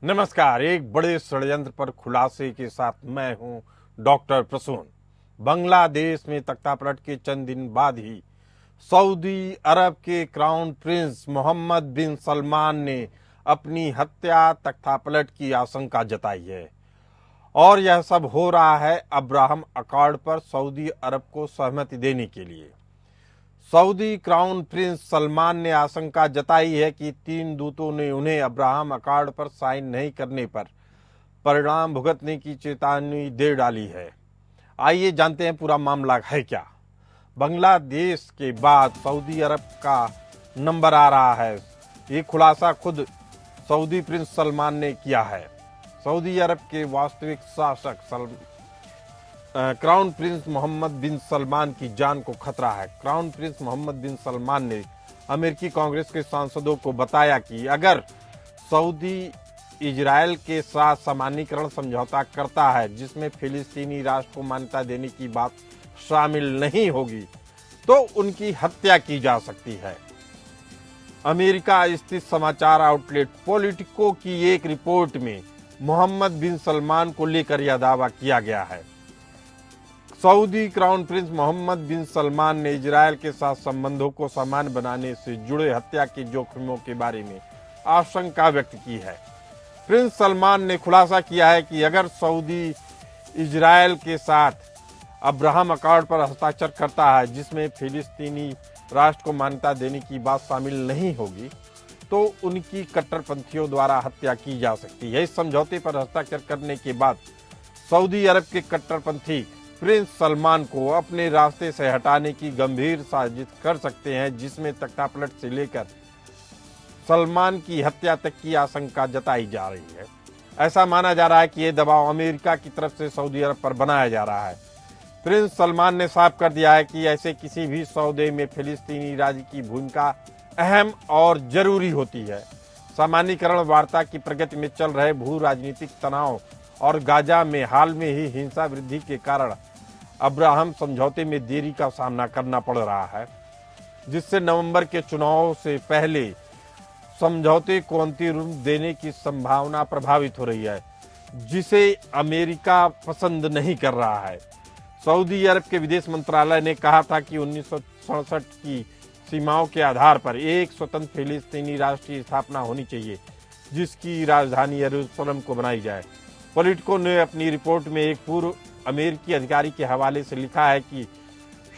नमस्कार। एक बड़े षड्यंत्र पर खुलासे के साथ मैं हूं डॉक्टर प्रसून। बांग्लादेश में तख्तापलट के चंद दिन बाद ही सऊदी अरब के क्राउन प्रिंस मोहम्मद बिन सलमान ने अपनी हत्या तख्तापलट की आशंका जताई है और यह सब हो रहा है अब्राहम अकॉर्ड पर सऊदी अरब को सहमति देने के लिए। सऊदी क्राउन प्रिंस सलमान ने आशंका जताई है कि 3 दूतों ने उन्हें अब्राहम अकॉर्ड पर साइन नहीं करने पर परिणाम भुगतने की चेतावनी दे डाली है। आइए जानते हैं पूरा मामला है क्या। बांग्लादेश के बाद सऊदी अरब का नंबर आ रहा है। ये खुलासा खुद सऊदी प्रिंस सलमान ने किया है। सऊदी अरब के वास्तविक शासक क्राउन प्रिंस मोहम्मद बिन सलमान की जान को खतरा है। क्राउन प्रिंस मोहम्मद बिन सलमान ने अमेरिकी कांग्रेस के सांसदों को बताया कि अगर सऊदी इजराइल के साथ सामान्यीकरण समझौता करता है जिसमें फिलिस्तीनी राष्ट्र को मान्यता देने की बात शामिल नहीं होगी तो उनकी हत्या की जा सकती है। अमेरिका स्थित समाचार आउटलेट पॉलिटिको की एक रिपोर्ट में मोहम्मद बिन सलमान को लेकर यह दावा किया गया है। सऊदी क्राउन प्रिंस मोहम्मद बिन सलमान ने इजराइल के साथ संबंधों को समान बनाने से जुड़े हत्या के जोखिमों के बारे में आशंका व्यक्त की है। प्रिंस सलमान ने खुलासा किया है कि अगर सऊदी इजराइल के साथ अब्राहम अकॉर्ड पर हस्ताक्षर करता है जिसमें फिलिस्तीनी राष्ट्र को मान्यता देने की बात शामिल नहीं होगी तो उनकी कट्टरपंथियों द्वारा हत्या की जा सकती है। इस समझौते पर हस्ताक्षर करने के बाद सऊदी अरब के कट्टरपंथी प्रिंस सलमान को अपने रास्ते से हटाने की गंभीर साजिश कर सकते हैं जिसमें तख्तापलट से लेकर सलमान की हत्या तक की आशंका जताई जा रही है। ऐसा माना जा रहा है कि यह दबाव अमेरिका की तरफ से सऊदी अरब पर बनाया जा रहा है। प्रिंस सलमान ने साफ कर दिया है कि ऐसे किसी भी सौदे में फिलिस्तीनी राज्य की भूमिका अहम और जरूरी होती है। सामान्यीकरण वार्ता की प्रगति में चल रहे भू राजनीतिक तनाव और गाजा में हाल में ही हिंसा वृद्धि के कारण अब्राहम समझौते में देरी का सामना करना पड़ रहा है, जिससे नवंबर के चुनाव से पहले समझौते को अंतिम रूप देने की संभावना प्रभावित हो रही है, जिसे अमेरिका पसंद नहीं कर रहा है। सऊदी अरब के विदेश मंत्रालय ने कहा था कि 1967 की सीमाओं के आधार पर एक स्वतंत्र फिलिस्तीनी राष्ट्र की स्थापना होनी चाहिए जिसकी राजधानी यरूशलेम को बनाई जाए। पॉलिटिको ने अपनी रिपोर्ट में एक पूर्व अमेरिकी अधिकारी के हवाले से लिखा है कि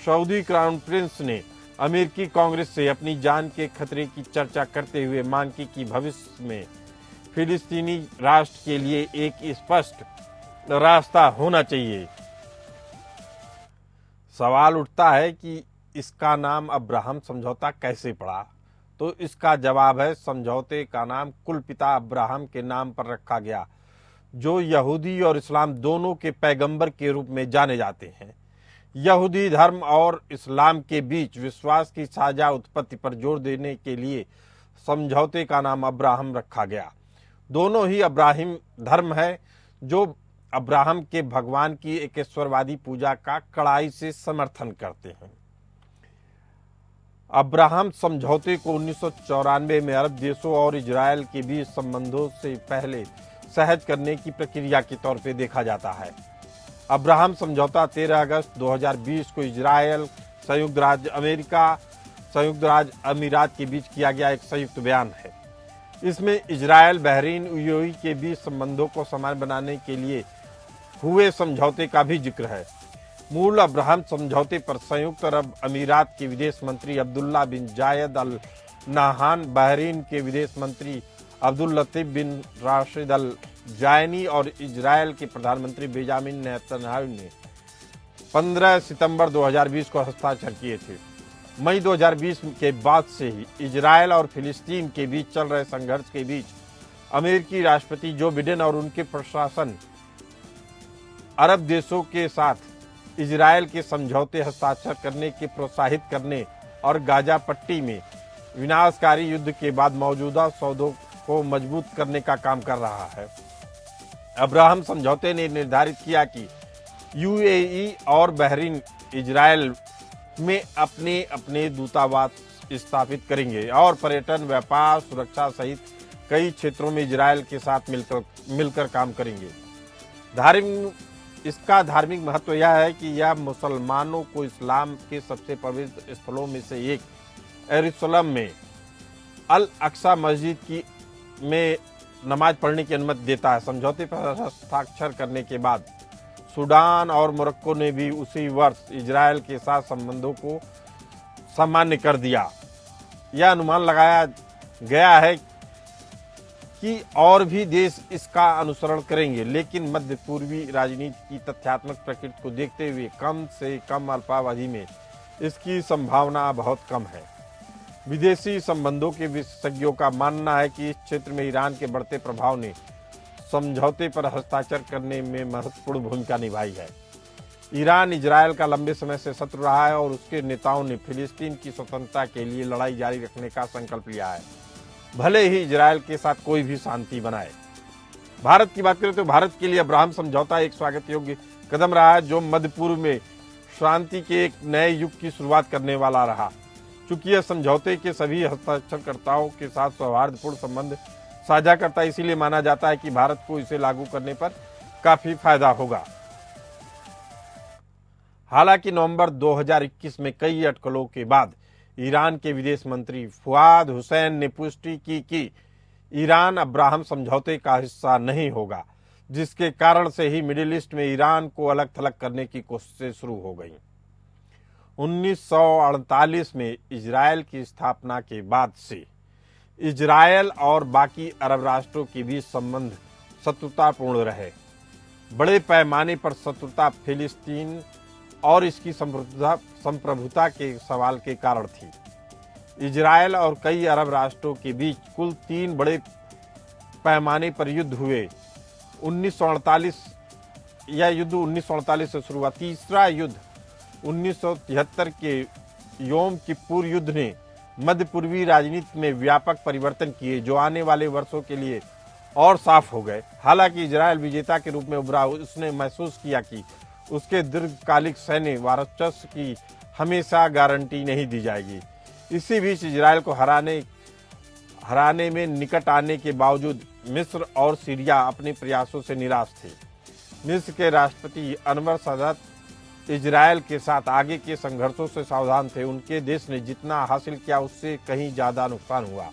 सऊदी क्राउन प्रिंस ने अमेरिकी कांग्रेस से अपनी जान के खतरे की चर्चा करते हुए मांग की कि भविष्य में फिलिस्तीनी राष्ट्र के लिए एक स्पष्ट रास्ता होना चाहिए। सवाल उठता है कि इसका नाम अब्राहम समझौता कैसे पड़ा, तो इसका जवाब है समझौते का नाम कुलपिता अब्राहम के नाम पर रखा गया जो यहूदी और इस्लाम दोनों के पैगंबर के रूप में जाने जाते हैं। यहूदी धर्म और इस्लाम के बीच विश्वास की साझा उत्पत्ति पर जोर देने के लिए समझौते का नाम अब्राहम रखा गया। दोनों ही अब्राहिम धर्म है जो अब्राहम के भगवान की एकेश्वरवादी पूजा का कड़ाई से समर्थन करते हैं। अब्राहम समझौते को 1994 में अरब देशों और इजराइल के बीच संबंधों से पहले सहज करने की प्रक्रिया के तौर पर देखा जाता है। अब्राहम समझौता 13 अगस्त 2020 को इजराइल, संयुक्त राज्य अमेरिका, संयुक्त राज्य अमीरात के बीच किया गया एक संयुक्त बयान है। इसमें इजराइल, बहरीन, यूएई के बीच संबंधों को समान बनाने के लिए हुए समझौते का भी जिक्र है। मूल अब्राहम समझौते पर संयुक्त अरब अमीरात के विदेश मंत्री अब्दुल्ला बिन जायद अल नाहान, बहरीन के विदेश मंत्री अब्दुल लतीफ बिन राशिद अल जायनी और इजराइल के प्रधानमंत्री बेंजामिन नेतन्याहू ने 15 सितंबर 2020 को हस्ताक्षर किए थे। मई 2020 के बाद से ही इजराइल और फिलिस्तीन के बीच चल रहे संघर्ष के बीच अमेरिकी राष्ट्रपति जो बिडेन और उनके प्रशासन अरब देशों के साथ इजराइल के समझौते हस्ताक्षर करने के प्रोत्साहित करने और गाजा पट्टी में विनाशकारी युद्ध के बाद मौजूदा सौदों को मजबूत करने का काम कर रहा है। अब्राहम समझौते ने निर्धारित किया कि यूएई और बहरीन इजराइल में अपने अपने दूतावास स्थापित करेंगे और पर्यटन, व्यापार, सुरक्षा सहित कई क्षेत्रों में इजरायल के साथ मिलकर काम करेंगे। इसका धार्मिक महत्व यह है कि यह मुसलमानों को इस्लाम के सबसे पवित्र स्थलों में से एक यरूशलेम में अल अक्सा मस्जिद में नमाज पढ़ने की अनुमति देता है। समझौते पर हस्ताक्षर करने के बाद सूडान और मोरक्को ने भी उसी वर्ष इजरायल के साथ संबंधों को सामान्य कर दिया। यह अनुमान लगाया गया है कि और भी देश इसका अनुसरण करेंगे, लेकिन मध्य पूर्वी राजनीति की तथ्यात्मक प्रकृति को देखते हुए कम से कम अल्पावधि में इसकी संभावना बहुत कम है। विदेशी संबंधों के विशेषज्ञों का मानना है कि इस क्षेत्र में ईरान के बढ़ते प्रभाव ने समझौते पर हस्ताक्षर करने में महत्वपूर्ण भूमिका निभाई है। ईरान इजरायल का लंबे समय से शत्रु रहा है और उसके नेताओं ने फिलिस्तीन की स्वतंत्रता के लिए लड़ाई जारी रखने का संकल्प लिया है, भले ही इजरायल के साथ कोई भी शांति बनाए। भारत की बात करें तो भारत के लिए अब्राहम समझौता एक स्वागत योग्य कदम रहा है, जो मध्य पूर्व में शांति के एक नए युग की शुरुआत करने वाला रहा। चूंकि यह समझौते के सभी हस्ताक्षरकर्ताओं के साथ सौहार्दपूर्ण संबंध साझा करता है, इसीलिए माना जाता है कि भारत को इसे लागू करने पर काफी फायदा होगा। हालांकि नवंबर 2021 में कई अटकलों के बाद ईरान के विदेश मंत्री फुआद हुसैन ने पुष्टि की कि ईरान अब्राहम समझौते का हिस्सा नहीं होगा, जिसके कारण से ही मिडिल ईस्ट में ईरान को अलग थलग करने की कोशिशें शुरू हो गईं। 1948 में इजरायल की स्थापना के बाद से इजरायल और बाकी अरब राष्ट्रों के बीच संबंध शत्रुतापूर्ण रहे। बड़े पैमाने पर शत्रुता फिलिस्तीन और इसकी संप्रभुता के सवाल के कारण थी। इजरायल और कई अरब राष्ट्रों के बीच कुल 3 बड़े पैमाने पर युद्ध हुए। 1948 से शुरू हुआ। तीसरा युद्ध 1973 के योम किप्पुर युद्ध ने मध्य पूर्वी राजनीति में व्यापक परिवर्तन किए, जो आने वाले वर्षों के लिए और साफ हो गए। हालांकि इजरायल विजेता के रूप में उभरा, उसने महसूस किया कि उसके दीर्घकालिक सैन्य वर्चस्व की हमेशा गारंटी नहीं दी जाएगी। इसी बीच इजरायल को हराने में निकट आने के बावजूद मिस्र और सीरिया अपने प्रयासों से निराश थे। मिस्र के राष्ट्रपति अनवर सादत इजरायल के साथ आगे के संघर्षों से सावधान थे। उनके देश ने जितना हासिल किया उससे कहीं ज्यादा नुकसान हुआ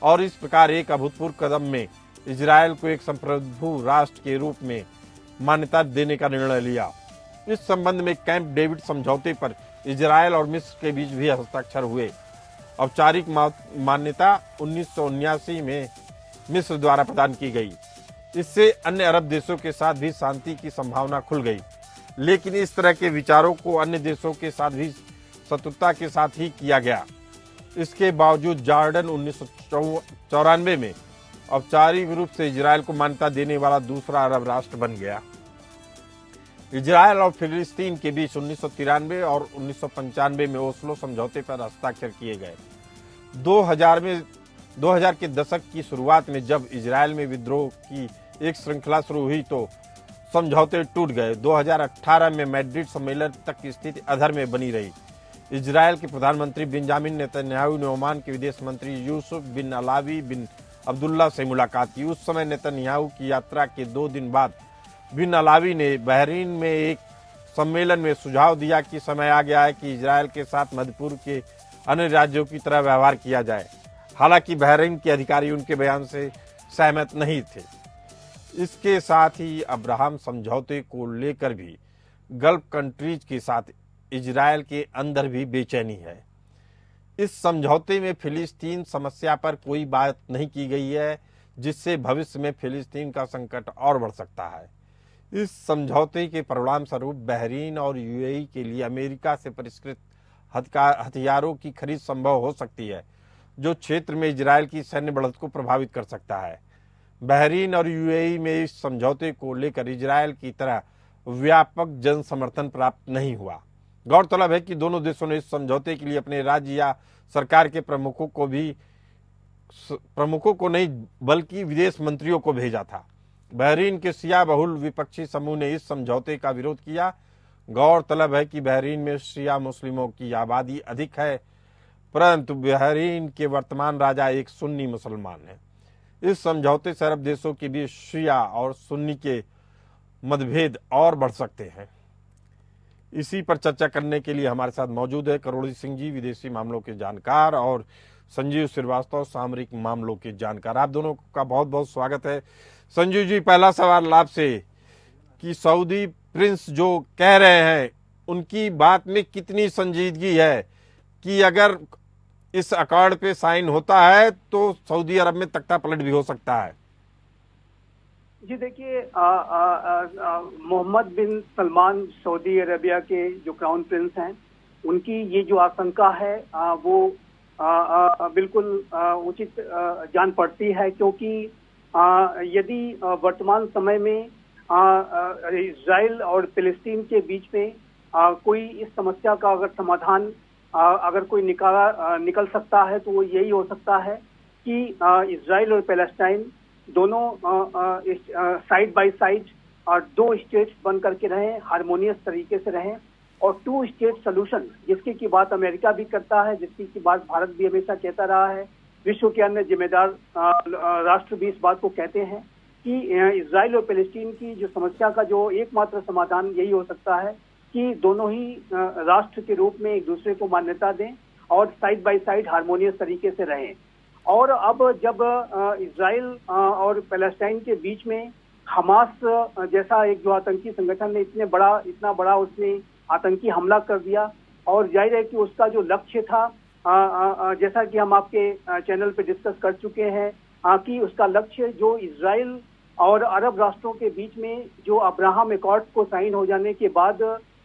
और इस प्रकार एक अभूतपूर्व कदम में इजरायल को एक संप्रभु राष्ट्र के रूप में मान्यता देने का निर्णय लिया। इस संबंध में कैंप डेविड समझौते पर इजरायल और मिस्र के बीच भी हस्ताक्षर हुए। औपचारिक मान्यता 1979 में मिस्र द्वारा प्रदान की गई। इससे अन्य अरब देशों के साथ भी शांति की संभावना खुल गई, लेकिन इस तरह के विचारों को अन्य देशों के साथ भी शत्रुता के साथ ही किया गया। इसके बावजूद जॉर्डन 1994 में औपचारिक रूप से इजरायल को मान्यता देने वाला दूसरा अरब राष्ट्र बन गया। इजरायल और फिलिस्तीन के बीच 1993 और 1995 में ओस्लो समझौते पर हस्ताक्षर किए गए। 2000 के दशक की शुरुआत में जब इजरायल में विद्रोह की एक श्रृंखला शुरू हुई तो समझौते टूट गए। 2018 में मैड्रिड सम्मेलन तक की स्थिति अधर में बनी रही। इजरायल के प्रधानमंत्री बेंजामिन नेतन्याहू ने ओमान के विदेश मंत्री यूसुफ बिन अलावी बिन अब्दुल्ला से मुलाकात की। उस समय नेतन्याहू की यात्रा के 2 दिन बाद बिन अलावी ने बहरीन में एक सम्मेलन में सुझाव दिया कि समय आ गया है कि इजरायल के साथ मध्य पूर्व के अन्य राज्यों की तरह व्यवहार किया जाए। हालांकि बहरीन के अधिकारी उनके बयान से सहमत नहीं थे। इसके साथ ही अब्राहम समझौते को लेकर भी गल्फ कंट्रीज के साथ इजरायल के अंदर भी बेचैनी है। इस समझौते में फिलिस्तीन समस्या पर कोई बात नहीं की गई है, जिससे भविष्य में फिलिस्तीन का संकट और बढ़ सकता है। इस समझौते के परिणाम स्वरूप बहरीन और यूएई के लिए अमेरिका से परिष्कृत हथियारों की खरीद संभव हो सकती है, जो क्षेत्र में इजरायल की सैन्य बढ़त को प्रभावित कर सकता है। बहरीन और यूएई में इस समझौते को लेकर इजरायल की तरह व्यापक जन समर्थन प्राप्त नहीं हुआ। गौरतलब है कि दोनों देशों ने इस समझौते के लिए अपने राज्य या सरकार के प्रमुखों को नहीं बल्कि विदेश मंत्रियों को भेजा था। बहरीन के शिया बहुल विपक्षी समूह ने इस समझौते का विरोध किया। गौरतलब है कि बहरीन में शिया मुस्लिमों की आबादी अधिक है, परंतु बहरीन के वर्तमान राजा एक सुन्नी मुसलमान हैं। इस समझौते से अरब देशों के बीच शिया और सुन्नी के मतभेद और बढ़ सकते हैं। इसी पर चर्चा करने के लिए हमारे साथ मौजूद है करोड़ी सिंह जी, विदेशी मामलों के जानकार, और संजीव श्रीवास्तव, सामरिक मामलों के जानकार। आप दोनों का बहुत बहुत स्वागत है। संजीव जी, पहला सवाल आपसे कि सऊदी प्रिंस जो कह रहे हैं उनकी बात में कितनी संजीदगी है कि अगर इस अकॉर्ड पे साइन होता है तो सऊदी अरब में तख्ता पलट भी हो सकता है? जी देखिए, मोहम्मद बिन सलमान सऊदी अरेबिया के जो क्राउन प्रिंस हैं, उनकी ये जो आशंका है वो बिल्कुल उचित जान पड़ती है, क्योंकि यदि वर्तमान समय में इजराइल और फिलिस्तीन के बीच में कोई इस समस्या का अगर समाधान अगर कोई निकल सकता है तो वो यही हो सकता है कि इजराइल और पैलेस्टाइन दोनों साइड बाय साइड और दो स्टेट्स बन करके रहें, हार्मोनियस तरीके से रहें, और टू स्टेट सोल्यूशन जिसकी की बात अमेरिका भी करता है, जिसकी की बात भारत भी हमेशा कहता रहा है, विश्व के अन्य जिम्मेदार राष्ट्र भी इस बात को कहते हैं कि इजराइल और पैलेस्टीन की जो समस्या का जो एकमात्र समाधान यही हो सकता है कि दोनों ही राष्ट्र के रूप में एक दूसरे को मान्यता दें और साइड बाय साइड हार्मोनियस तरीके से रहें। और अब जब इजराइल और पैलेस्टाइन के बीच में हमास जैसा एक जो आतंकी संगठन ने इतना बड़ा उसने आतंकी हमला कर दिया, और जाहिर है कि उसका जो लक्ष्य था, जैसा कि हम आपके चैनल पे डिस्कस कर चुके हैं, कि उसका लक्ष्य जो इजराइल और अरब राष्ट्रों के बीच में जो अब्राहम एकॉर्ड्स को साइन हो जाने के बाद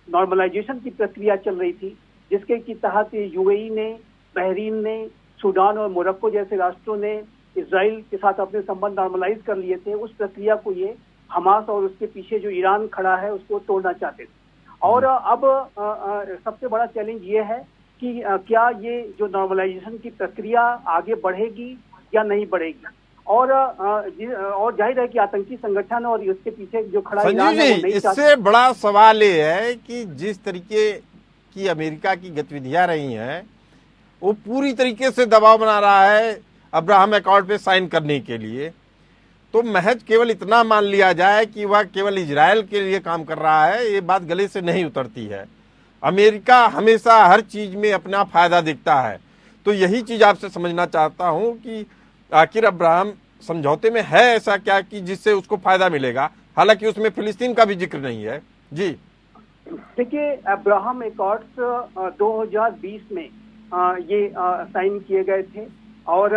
नॉर्मलाइजेशन की प्रक्रिया चल रही थी, जिसके की तहत यूएई ने, बहरीन ने, सूडान और मोरक्को जैसे राष्ट्रों ने इजराइल के साथ अपने संबंध नॉर्मलाइज कर लिए थे, उस प्रक्रिया को ये हमास और उसके पीछे जो ईरान खड़ा है उसको तोड़ना चाहते थे। और अब सबसे बड़ा चैलेंज ये है कि क्या ये जो नॉर्मलाइजेशन की प्रक्रिया आगे बढ़ेगी या नहीं बढ़ेगी, और जाहिर है कि आतंकी संगठन और उसके पीछे जो खड़ा ईरान है वो नहीं चाहता। इससे बड़ा सवाल ये है कि जिस तरीके की अमेरिका की गतिविधियां रही हैं, वो पूरी तरीके से दबाव बना रहा है अब्राहम एकॉर्ड पे साइन करने के लिए, तो महज केवल इतना मान लिया जाए कि वह केवल इजराइल के लिए काम कर रहा है, ये बात गले से नहीं उतरती है। अमेरिका हमेशा हर चीज में अपना फायदा दिखता है। तो यही चीज आपसे समझना चाहता हूं कि आखिर अब्राहम समझौते में है ऐसा क्या कि जिससे उसको फायदा मिलेगा, हालांकि उसमें फिलिस्तीन का भी जिक्र नहीं है। जी देखिए, अब्राहम एकॉर्ड्स 2020 में ये साइन किए गए थे, और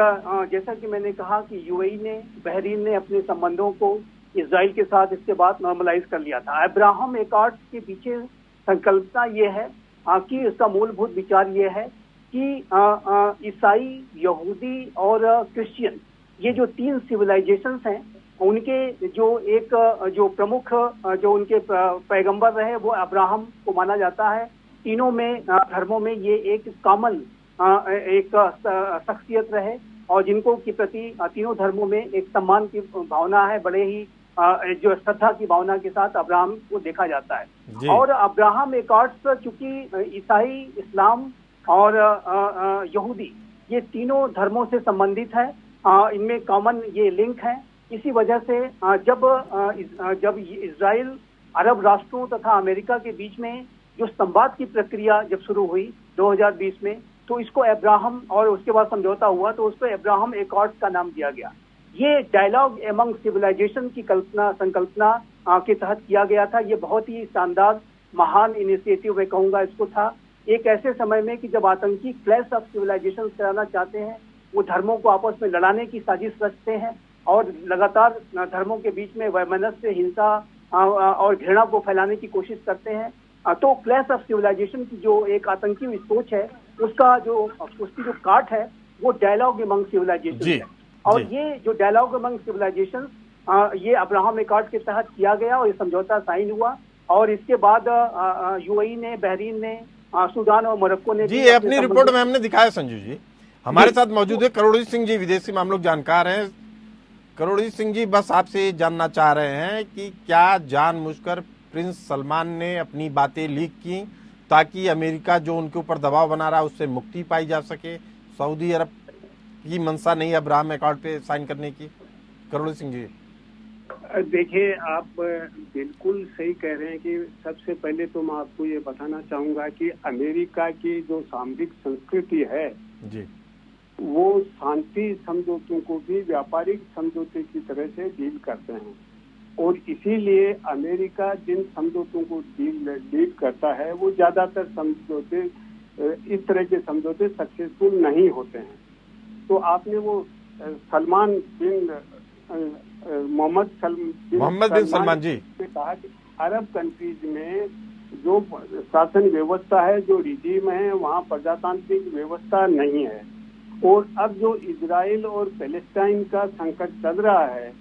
जैसा कि मैंने कहा कि यूएई ने, बहरीन ने अपने संबंधों को इजराइल के साथ इसके बाद नॉर्मलाइज कर लिया था। अब्राहम एकॉर्ड्स के पीछे संकल्पना ये है कि उसका मूलभूत विचार ये है कि ईसाई, यहूदी और क्रिश्चियन, ये जो तीन सिविलाइजेशंस हैं, उनके जो प्रमुख जो उनके पैगंबर रहे वो अब्राहम को माना जाता है। तीनों में धर्मों में ये एक कॉमन एक शख्सियत रहे, और जिनको के प्रति तीनों धर्मों में एक सम्मान की भावना है, बड़े ही जो श्रद्धा की भावना के साथ अब्राहम को देखा जाता है। और अब्राहम एकॉर्ड्स चूंकि ईसाई, इस्लाम और यहूदी, ये तीनों धर्मों से संबंधित है, इनमें कॉमन ये लिंक है। इसी वजह से जब इजराइल, अरब राष्ट्रों तथा अमेरिका के बीच में जो संवाद की प्रक्रिया जब शुरू हुई 2020 में, तो इसको अब्राहम, और उसके बाद समझौता हुआ तो उसको अब्राहम एकॉर्ड्स का नाम दिया गया। ये डायलॉग एमंग सिविलाइजेशन की संकल्पना के तहत किया गया था। ये बहुत ही शानदार, महान इनिशिएटिव मैं कहूँगा इसको था, एक ऐसे समय में कि जब आतंकी क्लैश ऑफ सिविलाइजेशन कराना चाहते हैं, वो धर्मों को आपस में लड़ाने की साजिश रचते हैं और लगातार धर्मों के बीच में वैमनस्य, हिंसा और घृणा को फैलाने की कोशिश करते हैं। तो क्लैश ऑफ सिविलाइजेशन की जो एक आतंकी सोच है, उसकी जो काट है वो डायलॉग एमंग सिविलाइजेशन है। और ये जो डायलॉग एमंग सिविलाइजेशन, ये अब्राहम एकॉर्ड के तहत किया गया और ये समझौता साइन हुआ, और इसके बाद यूएई ने, बहरीन ने, सूडान और मोरक्को ने जी अपनी रिपोर्ट में हमने दिखाया। संजू जी हमारे साथ मौजूद है करोड़ी सिंह जी, विदेशी मामलों के जानकार हैं। करोड़ी सिंह जी, बस आपसे जानना चाह रहे हैं कि क्या जानबूझकर प्रिंस सलमान ने अपनी बातें लीक की ताकि अमेरिका जो उनके ऊपर दबाव बना रहा है उससे मुक्ति पाई जा सके? सऊदी अरब की मंशा नहीं अब्राहम एकॉर्ड पे साइन करने की? करोड़ी सिंह जी। देखिए, आप बिल्कुल सही कह रहे हैं कि सबसे पहले तो मैं आपको ये बताना चाहूंगा कि अमेरिका की जो सामरिक संस्कृति है जी वो शांति समझौतों को भी व्यापारिक समझौते की तरह से डील करते हैं, और इसीलिए अमेरिका जिन समझौतों को डील करता है वो ज्यादातर समझौते, इस तरह के समझौते सक्सेसफुल नहीं होते हैं। तो आपने वो सलमान बिन मोहम्मद बिन सलमान जी ने कहा कि अरब कंट्रीज में जो शासन व्यवस्था है, जो रिजीम है, वहाँ प्रजातांत्रिक व्यवस्था नहीं है। और अब जो इजराइल और पैलेस्टाइन का संकट चल रहा है,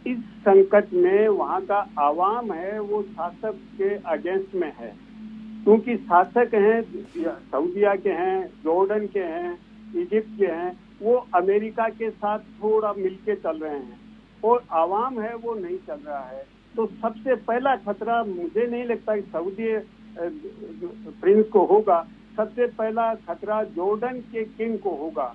इस संकट में वहाँ का आवाम है वो शासक के अगेंस्ट में है, क्योंकि शासक हैं सऊदिया के हैं, जॉर्डन के हैं, इजिप्ट के हैं, वो अमेरिका के साथ थोड़ा मिलके चल रहे हैं, और आवाम है वो नहीं चल रहा है। तो सबसे पहला खतरा मुझे नहीं लगता कि सऊदी प्रिंस को होगा, सबसे पहला खतरा जॉर्डन के किंग को होगा,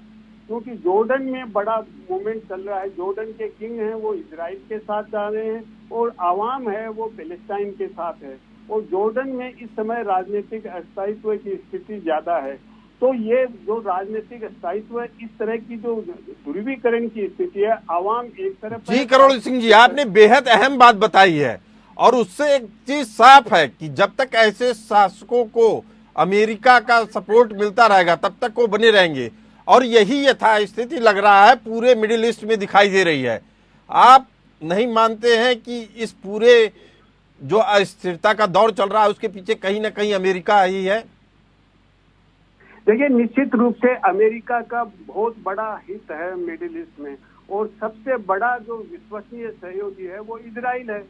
क्योंकि जॉर्डन में बड़ा मूवमेंट चल रहा है। जॉर्डन के किंग हैं वो इजराइल के साथ जा रहे हैं, और आवाम है वो पैलेस्टाइन के साथ है, और जॉर्डन में इस समय राजनीतिक स्थायित्व की स्थिति ज्यादा है। तो ये जो राजनीतिक स्थायित्व, इस तरह की जो ध्रुवीकरण की स्थिति है, आवाम एक तरफ। जी करोड़ी सिंह जी, आपने बेहद अहम बात बताई है, और उससे एक चीज साफ है कि जब तक ऐसे शासकों को अमेरिका का सपोर्ट मिलता रहेगा तब तक वो बने रहेंगे, और यही यथास्थिति लग रहा है पूरे मिडिल ईस्ट में दिखाई दे रही है। आप नहीं मानते हैं कि इस पूरे जो अस्थिरता का दौर चल रहा है उसके पीछे कहीं ना कहीं अमेरिका ही है? देखिए, निश्चित रूप से अमेरिका का बहुत बड़ा हित है मिडिल ईस्ट में, और सबसे बड़ा जो विश्वसनीय सहयोगी है वो इजराइल है।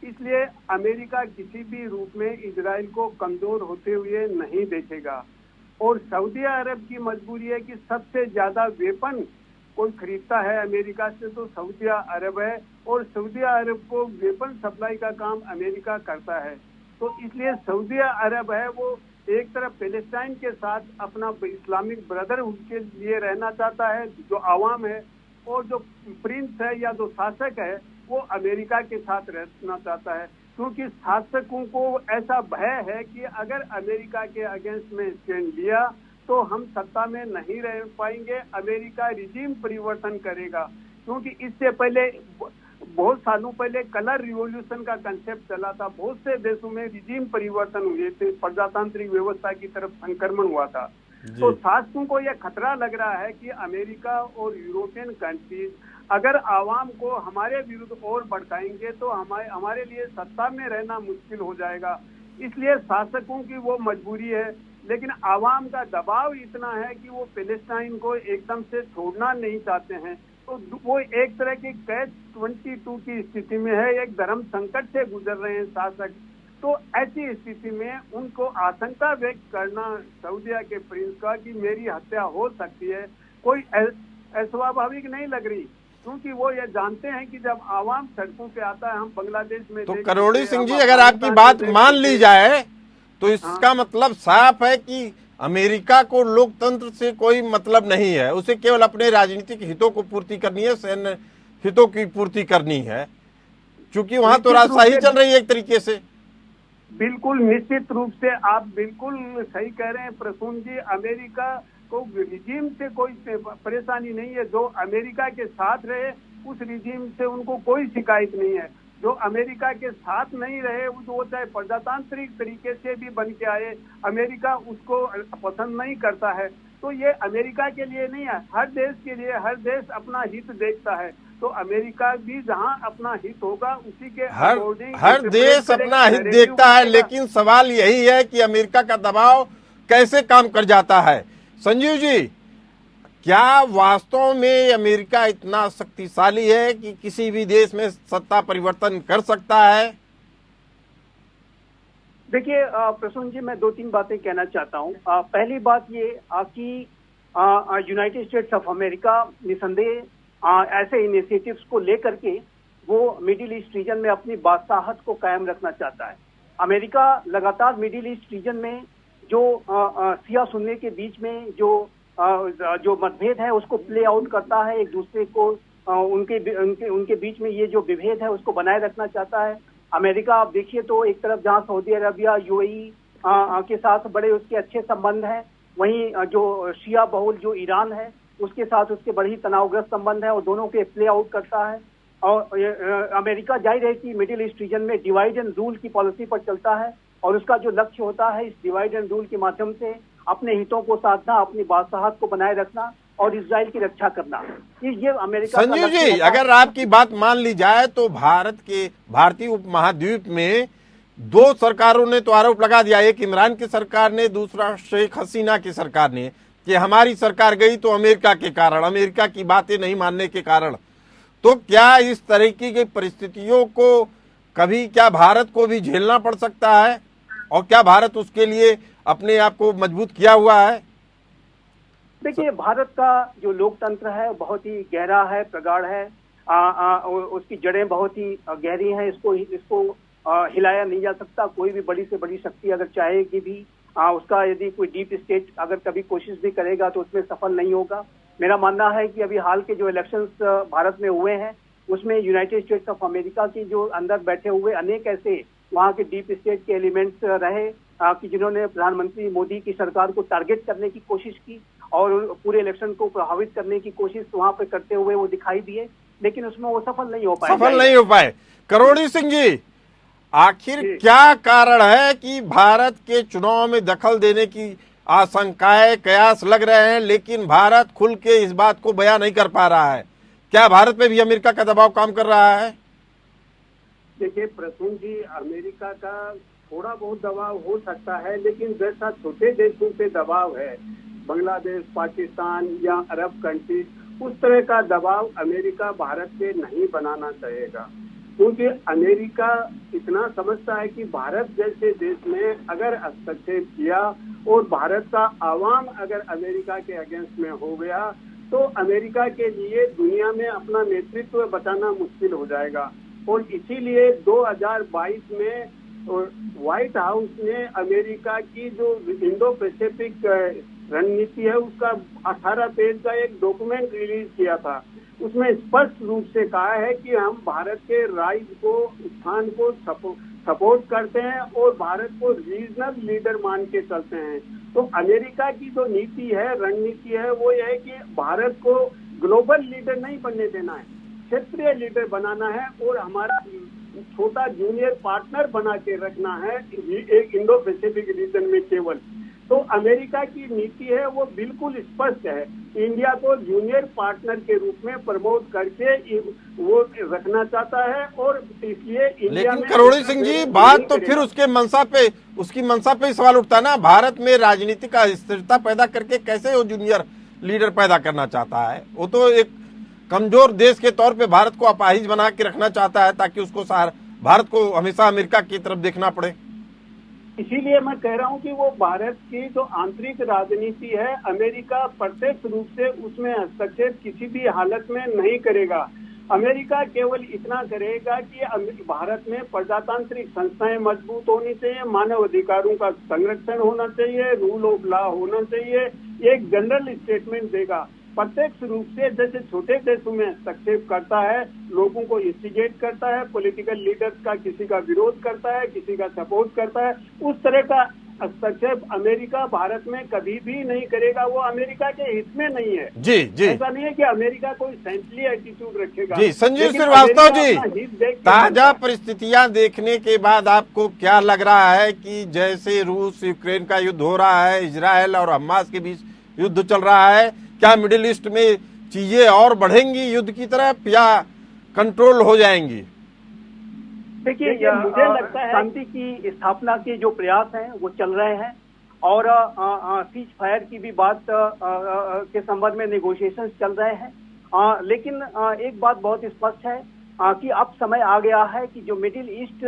इसलिए अमेरिका किसी भी रूप में इजराइल को कमजोर होते हुए नहीं देखेगा। और सऊदी अरब की मजबूरी है कि सबसे ज्यादा वेपन कोई खरीदता है अमेरिका से तो सऊदी अरब है, और सऊदी अरब को वेपन सप्लाई का काम अमेरिका करता है। तो इसलिए सऊदी अरब है वो एक तरफ पैलेस्टाइन के साथ अपना इस्लामिक ब्रदरहुड के लिए रहना चाहता है, जो आवाम है, और जो प्रिंस है या जो शासक है वो अमेरिका के साथ रहना चाहता है, क्योंकि शासकों को ऐसा भय है कि अगर अमेरिका के अगेंस्ट में स्टैंड लिया तो हम सत्ता में नहीं रह पाएंगे, अमेरिका रिजीम परिवर्तन करेगा। क्योंकि इससे पहले बहुत सालों पहले कलर रिवॉल्यूशन का कंसेप्ट चला था, बहुत से देशों में रिजीम परिवर्तन हुए थे, प्रजातांत्रिक व्यवस्था की तरफ संक्रमण हुआ था। तो शासकों को यह खतरा लग रहा है कि अमेरिका और यूरोपियन कंट्रीज अगर आवाम को हमारे विरुद्ध और भड़काएंगे तो हमारे लिए सत्ता में रहना मुश्किल हो जाएगा। इसलिए शासकों की वो मजबूरी है, लेकिन आवाम का दबाव इतना है कि वो पैलेस्टाइन को एकदम से छोड़ना नहीं चाहते हैं। तो वो एक तरह की कैच 22 की स्थिति में है, एक धर्म संकट से गुजर रहे हैं शासक। तो ऐसी स्थिति में उनको आशंका व्यक्त करना सऊदिया के प्रिंस का कि मेरी हत्या हो सकती है, कोई अस्वाभाविक नहीं लग रही, क्योंकि वो ये जानते हैं कि जब आवाम सड़कों पे आता है, हम बांग्लादेश में तो करोड़ी सिंह जी, अगर आपकी बात मान ली जाए तो इसका मतलब साफ है कि अमेरिका को लोकतंत्र से कोई मतलब नहीं है, उसे केवल अपने राजनीतिक हितों को पूर्ति करनी है, सैन्य हितों की पूर्ति करनी है, क्योंकि वहां तो राजशाही चल रही है एक तरीके से। बिल्कुल, निश्चित रूप से आप बिल्कुल सही कह रहे हैं प्रसून जी। अमेरिका को रिजीम से कोई परेशानी नहीं है, जो अमेरिका के साथ रहे उस रिजीम से उनको कोई शिकायत नहीं है। जो अमेरिका के साथ नहीं रहे वो चाहे प्रजातांत्रिक तरीके से भी बन के आए, अमेरिका उसको पसंद नहीं करता है। तो ये अमेरिका के लिए नहीं है, हर देश के लिए, हर देश अपना हित देखता है। तो अमेरिका भी जहां अपना हित होगा उसी के हर देश अपना हित देखता है, लेकिन सवाल यही है कि अमेरिका का दबाव कैसे काम कर जाता है। संजीव जी, क्या वास्तव में अमेरिका इतना शक्तिशाली है कि किसी भी देश में सत्ता परिवर्तन कर सकता है? देखिए प्रसून जी, मैं 2-3 बातें कहना चाहता हूं। पहली बात ये कि यूनाइटेड स्टेट्स ऑफ अमेरिका निसंदेह ऐसे इनिशिएटिव्स को लेकर के वो मिडिल ईस्ट रीजन में अपनी बादशाहत को कायम रखना चाहता है। अमेरिका लगातार मिडिल ईस्ट रीजन में जो शिया सुन्नी के बीच में जो मतभेद है उसको प्ले आउट करता है, एक दूसरे को उनके बीच में ये जो विभेद है उसको बनाए रखना चाहता है। अमेरिका आप देखिए तो एक तरफ जहां सऊदी अरबिया यूएई के साथ बड़े उसके अच्छे संबंध हैं, वहीं जो शिया बहुल जो ईरान है उसके साथ उसके बड़े ही तनावग्रस्त संबंध है और दोनों के प्ले आउट करता है। और अमेरिका जाहिर है कि मिडिल ईस्ट रीजन में डिवाइड एंड रूल की पॉलिसी पर चलता है और उसका जो लक्ष्य होता है इस डिवाइड एंड रूल के माध्यम से अपने हितों को साधना, अपनी बादशाहत को बनाए रखना और इजराइल की रक्षा करना। ये अमेरिका का संजीव लक्ष्य जी, होता है। अगर आपकी बात मान ली जाए तो भारतीय उपमहाद्वीप में दो सरकारों ने तो आरोप लगा दिया, एक इमरान की सरकार ने, दूसरा शेख हसीना की सरकार ने, कि हमारी सरकार गई तो अमेरिका के कारण, अमेरिका की बातें नहीं मानने के कारण। तो क्या इस तरीके की परिस्थितियों को कभी क्या भारत को भी झेलना पड़ सकता है और क्या भारत उसके लिए अपने आप को मजबूत किया हुआ है? देखिए, भारत का जो लोकतंत्र है बहुत ही गहरा है, प्रगाढ़ है, उसकी जड़ें बहुत ही गहरी हैं। इसको हिलाया नहीं जा सकता। कोई भी बड़ी से बड़ी शक्ति अगर चाहेगी भी उसका यदि कोई डीप स्टेट अगर कभी कोशिश भी करेगा तो उसमें सफल नहीं होगा। मेरा मानना है कि अभी हाल के जो इलेक्शंस भारत में हुए हैं उसमें यूनाइटेड स्टेट्स ऑफ अमेरिका की जो अंदर बैठे हुए अनेक ऐसे वहाँ के डीप स्टेट के एलिमेंट्स रहे कि जिन्होंने प्रधानमंत्री मोदी की सरकार को टारगेट करने की कोशिश की और पूरे इलेक्शन को प्रभावित करने की कोशिश वहाँ पे करते हुए वो दिखाई दिए, लेकिन उसमें वो सफल नहीं हो पाए। करोड़ी सिंह जी, आखिर क्या कारण है कि भारत के चुनाव में दखल देने की आशंकाएं, कयास लग रहे हैं, लेकिन भारत खुल के इस बात को बयां नहीं कर पा रहा है? क्या भारत में भी अमेरिका का दबाव काम कर रहा है? देखिए प्रसून जी, अमेरिका का थोड़ा बहुत दबाव हो सकता है, लेकिन जैसा छोटे देशों पे दबाव है, बांग्लादेश, पाकिस्तान या अरब कंट्रीज, उस तरह का दबाव अमेरिका भारत पे नहीं बनाना चाहेगा। क्योंकि अमेरिका इतना समझता है कि भारत जैसे देश में अगर हस्तक्षेप किया और भारत का आवाम अगर अमेरिका के अगेंस्ट में हो गया तो अमेरिका के लिए दुनिया में अपना नेतृत्व बचाना मुश्किल हो जाएगा। और इसीलिए 2022 में व्हाइट हाउस ने अमेरिका की जो इंडो पैसिफिक रणनीति है उसका 18 पेज का एक डॉक्यूमेंट रिलीज किया था। उसमें स्पष्ट रूप से कहा है कि हम भारत के राइज को, स्थान को सपोर्ट करते हैं और भारत को रीजनल लीडर मान के चलते हैं। तो अमेरिका की जो नीति है, रणनीति है, वो ये है कि भारत को ग्लोबल लीडर नहीं बनने देना है, क्षेत्रीय लीडर बनाना है और हमारा छोटा जूनियर पार्टनर बना के रखना है एक इंडो पैसिफिक रीजन में केवल। तो अमेरिका की नीति है वो बिल्कुल स्पष्ट है, इंडिया को जूनियर पार्टनर के रूप में प्रमोट करके वो रखना चाहता है और इसलिए इंडिया लेकिन करोड़ी सिंह जी, बात तो फिर उसकी मंशा पे ही सवाल उठता है ना। भारत में राजनीतिक अस्थिरता पैदा करके कैसे वो जूनियर लीडर पैदा करना चाहता है? वो तो एक कमजोर देश के तौर पे भारत को अपाहिज बना के रखना चाहता है ताकि उसको भारत को हमेशा अमेरिका की तरफ देखना पड़े। इसीलिए मैं कह रहा हूं कि वो भारत की जो आंतरिक राजनीति है, अमेरिका प्रत्यक्ष रूप से उसमें हस्तक्षेप किसी भी हालत में नहीं करेगा। अमेरिका केवल इतना करेगा कि भारत में प्रजातांत्रिक संस्थाएं मजबूत होनी चाहिए, मानव अधिकारों का संरक्षण होना चाहिए, रूल ऑफ लॉ होना चाहिए, एक जनरल स्टेटमेंट देगा। प्रत्यक्ष रूप से जैसे छोटे देशों में हस्तक्षेप करता है, लोगों को इंस्टिगेट करता है, पॉलिटिकल लीडर्स का किसी का विरोध करता है, किसी का सपोर्ट करता है, उस तरह का हस्तक्षेप अमेरिका भारत में कभी भी नहीं करेगा। वो अमेरिका के हित में नहीं है। जी जी, ऐसा नहीं है कि अमेरिका कोई सेंटली एटीट्यूड रखेगा। जी संजीव श्रीवास्तव जी, ताजा परिस्थितियां देखने के बाद आपको क्या लग रहा है कि जैसे रूस यूक्रेन का युद्ध हो रहा है, इजराइल और हमास के बीच युद्ध चल रहा है, क्या मिडिल ईस्ट में चीजें और बढ़ेंगी युद्ध की तरफ या कंट्रोल हो जाएंगी? देखिए, मुझे लगता है शांति की स्थापना के जो प्रयास हैं वो चल रहे हैं और सीज फायर की भी बात के संबंध में नेगोशिएशंस चल रहे हैं। लेकिन एक बात बहुत स्पष्ट है कि अब समय आ गया है कि जो मिडिल ईस्ट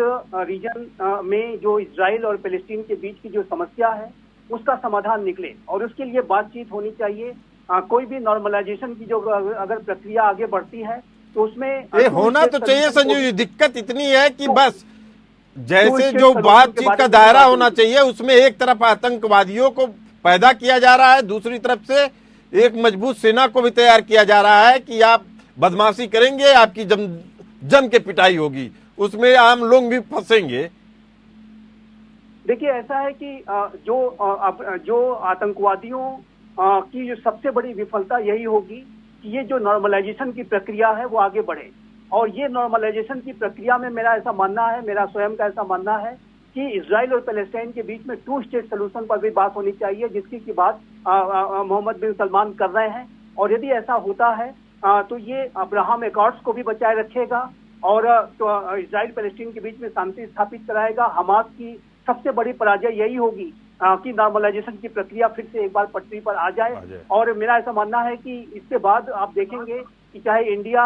रीजन में जो इजराइल और पैलेस्टीन के बीच की जो समस्या है उसका समाधान निकले और उसके लिए बातचीत होनी चाहिए। कोई भी नॉर्मलाइजेशन की जो अगर प्रक्रिया आगे बढ़ती है तो उसमें ये होना तो चाहिए संजीव जी। दिक्कत इतनी है कि बस जैसे जो बातचीत का दायरा होना चाहिए उसमें एक तरफ आतंकवादियों को पैदा किया जा रहा है, दूसरी तरफ से एक मजबूत सेना को भी तैयार किया जा रहा है कि आप बदमाशी करेंगे, आपकी जम के पिटाई होगी, उसमें आम लोग भी फंसेंगे। देखिए ऐसा है कि जो आतंकवादियों की जो सबसे बड़ी विफलता यही होगी कि ये जो नॉर्मलाइजेशन की प्रक्रिया है वो आगे बढ़े। और ये नॉर्मलाइजेशन की प्रक्रिया में मेरा ऐसा मानना है, मेरा स्वयं का ऐसा मानना है कि इजराइल और पैलेस्टाइन के बीच में 2 स्टेट सोल्यूशन पर भी बात होनी चाहिए, जिसकी की बात मोहम्मद बिन सलमान कर रहे हैं। और यदि ऐसा होता है तो ये अब्राहम एकॉर्ड्स को भी बचाए रखेगा और तो इजराइल पैलेस्टीन के बीच में शांति स्थापित कराएगा। हमास की सबसे बड़ी पराजय यही होगी कि नॉर्मलाइजेशन की प्रक्रिया फिर से एक बार पटरी पर आ जाए। और मेरा ऐसा मानना है कि इसके बाद आप देखेंगे कि चाहे India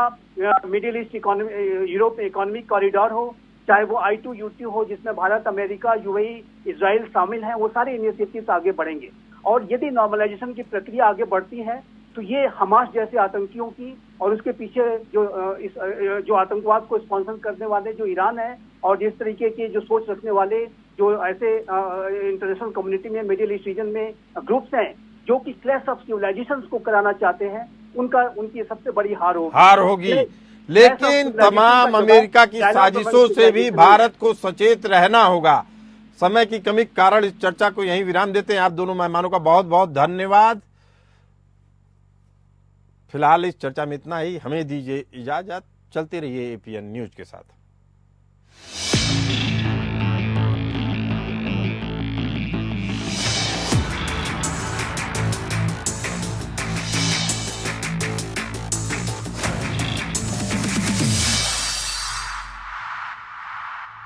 middle east Europe economic corridor हो, चाहे वो I2U2 हो जिसमें भारत, अमेरिका, UAE, इजराइल शामिल हैं, वो सारे इनिशिएटिव्स आगे बढ़ेंगे। और यदि नॉर्मलाइजेशन की प्रक्रिया आगे बढ़ती है तो ये हमास जैसे आतंकियों की और उसके पीछे जो आतंकवाद को स्पॉन्सर करने वाले जो ईरान है और जिस तरीके के जो सोच रखने वाले जो ऐसे इंटरनेशनल कम्युनिटी में, मिडिल ईस्ट रीजन में ग्रुप्स हैं जो कि क्लैश ऑफ सिविलाइजेशंस को कराना चाहते हैं, उनकी सबसे बड़ी हार होगी। लेकिन तमाम अमेरिका की साजिशों से भी भारत को सचेत रहना होगा। समय की कमी के कारण इस चर्चा को यहीं विराम देते हैं। आप दोनों मेहमानों का बहुत बहुत धन्यवाद। फिलहाल इस चर्चा में इतना ही, हमें दीजिए इजाजत। चलते रहिए APN न्यूज के साथ।